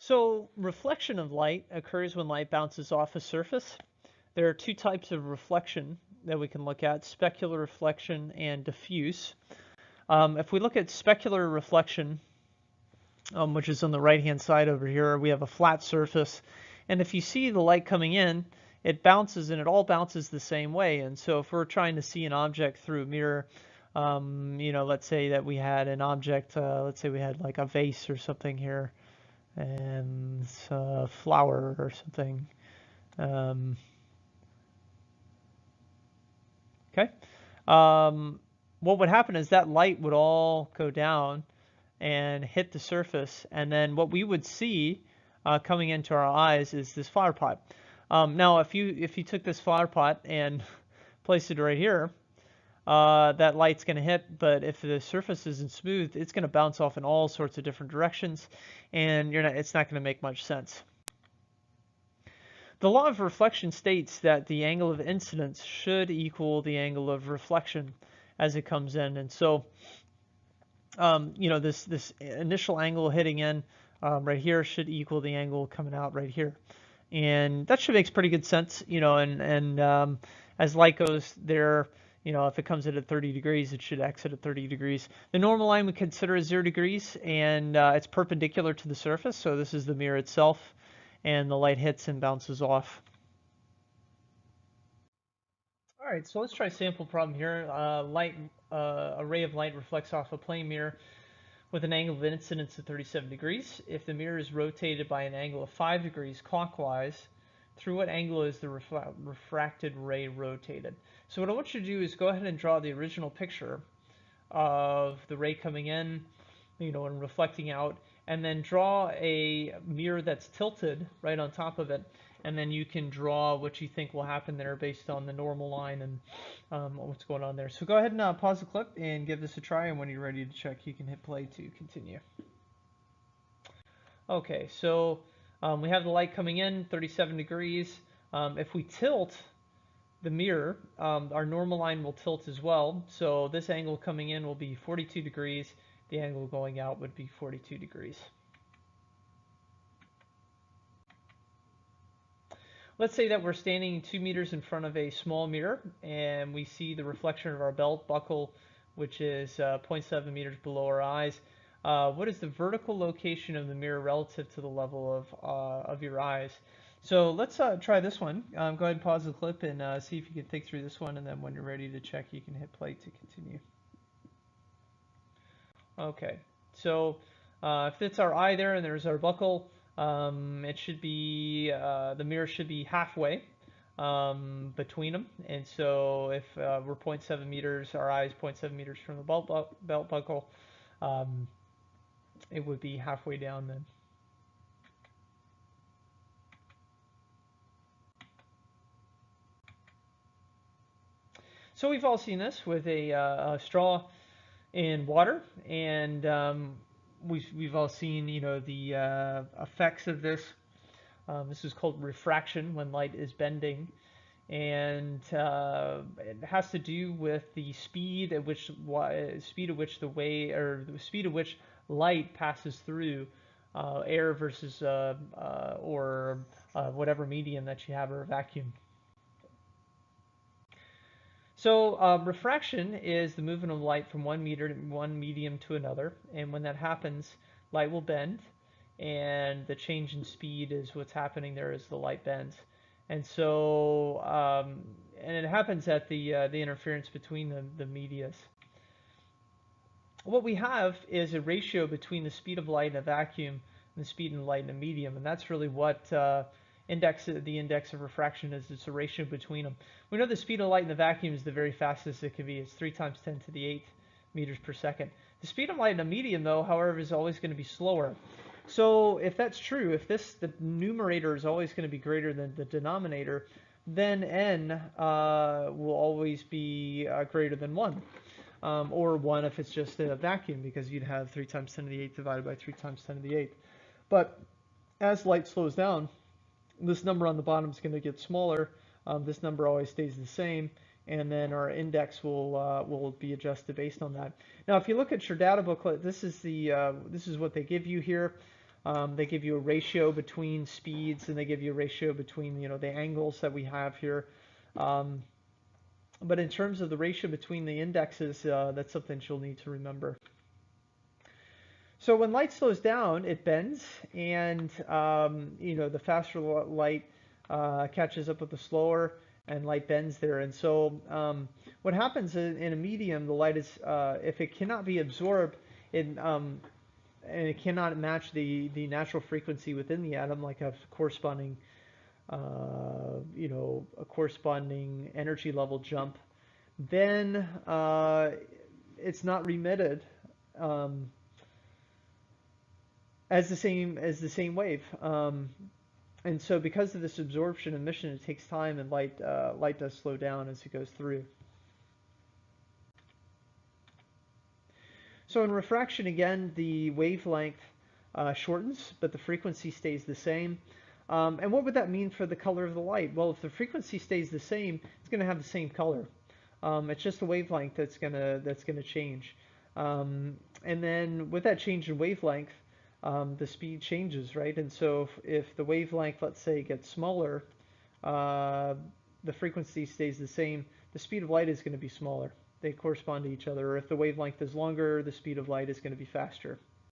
So reflection of light occurs when light bounces off a surface. There are two types of reflection that we can look at, specular reflection and diffuse. If we look at specular reflection, which is on the right-hand side over here, we have a flat surface. And if you see the light coming in, it bounces and it all bounces the same way. And so if we're trying to see an object through a mirror, let's say that we had an object, let's say we had like a vase or something here, and a flower or something. Um, okay. What would happen is that light would all go down and hit the surface, and then what we would see coming into our eyes is this flower pot. Now, if you took this flower pot and placed it right here, that light's going to hit, but if the surface isn't smooth, it's going to bounce off in all sorts of different directions, and it's not going to make much sense. The law of reflection states that the angle of incidence should equal the angle of reflection as it comes in, and so this initial angle hitting in right here should equal the angle coming out right here, and that should make pretty good sense, and as light goes there, if it comes in at 30 degrees, it should exit at 30 degrees. The normal line we consider is 0 degrees, and it's perpendicular to the surface, so this is the mirror itself, and the light hits and bounces off. All right, so let's try a sample problem here. A ray of light reflects off a plane mirror with an angle of incidence of 37 degrees. If the mirror is rotated by an angle of 5 degrees clockwise, through what angle is the refracted ray rotated? So what I want you to do is go ahead and draw the original picture of the ray coming in, and reflecting out, and then draw a mirror that's tilted right on top of it, and then you can draw what you think will happen there based on the normal line and what's going on there. So go ahead and pause the clip and give this a try, and when you're ready to check, you can hit play to continue. Okay, so we have the light coming in, 37 degrees. If we tilt the mirror, our normal line will tilt as well. So this angle coming in will be 42 degrees. The angle going out would be 42 degrees. Let's say that we're standing 2 meters in front of a small mirror, and we see the reflection of our belt buckle, which is 0.7 meters below our eyes. What is the vertical location of the mirror relative to the level of your eyes? So let's try this one. Go ahead and pause the clip and see if you can think through this one, and then when you're ready to check, you can hit play to continue. Okay, so if it's our eye there and there's our buckle, it should be, the mirror should be halfway between them. And so if we're 0.7 meters, our eye is 0.7 meters from the belt buckle, it would be halfway down then. So we've all seen this with a straw in water, and we've all seen, the effects of this. This is called refraction when light is bending, and it has to do with the speed at which the speed at which light passes through air versus or whatever medium that you have, or a vacuum. So refraction is the movement of light from one medium to another, and when that happens, light will bend, and the change in speed is what's happening there as the light bends. And so, and it happens at the interference between the medias. What we have is a ratio between the speed of light in a vacuum and the speed of light in a medium, and that's really what the index of refraction is. It's a ratio between them. We know the speed of light in the vacuum is the very fastest it can be. It's 3 times 10 to the 8th meters per second. The speed of light in a medium, though, however, is always going to be slower. So if that's true, if the numerator is always going to be greater than the denominator, then n will always be greater than 1. Or 1 if it's just a vacuum, because you'd have 3 times 10 to the 8th divided by 3 times 10 to the 8th. But as light slows down, this number on the bottom is going to get smaller. This number always stays the same, and then our index will be adjusted based on that. Now, if you look at your data booklet, this is what they give you here. They give you a ratio between speeds, and they give you a ratio between, the angles that we have here. Um, but in terms of the ratio between the indexes, that's something you'll need to remember. So when light slows down, it bends, and the faster light catches up with the slower, and light bends there. And so what happens in a medium, the light is, if it cannot be absorbed, and it cannot match the natural frequency within the atom, like a corresponding, a corresponding energy level jump, then it's not remitted. As the same wave. And so because of this absorption emission, it takes time, and light does slow down as it goes through. So in refraction, again, the wavelength shortens, but the frequency stays the same. And what would that mean for the color of the light? Well, if the frequency stays the same, it's going to have the same color. It's just the wavelength that's gonna change. And then with that change in wavelength, the speed changes, right? And so if the wavelength, let's say, gets smaller, the frequency stays the same, the speed of light is going to be smaller. They correspond to each other. Or if the wavelength is longer, the speed of light is going to be faster.